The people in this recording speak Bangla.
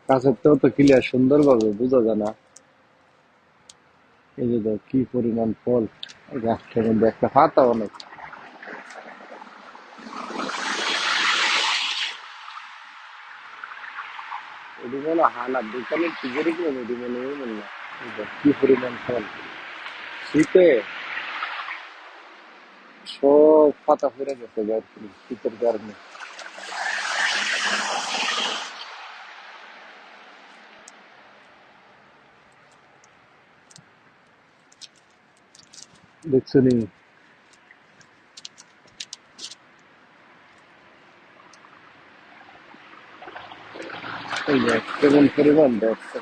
কাছের তো তো ক্লিয়ার সুন্দর ভাবে বোঝা যায় না। এই যে দেখ কি পরিমাণ ফল, এই গাছটার মধ্যে একটা পাতা অনেক। এটি মনে হয় হানা দোকানের টিকারি কিনে এটি মনে হয় না। এই দেখ কি পরিমাণ ফল, শীতে সব পাতা পড়ে গেছে গাছ, শীতের কারণে। দেখছো নি? এই দেখ কেমন পরিমাণ দেখছো।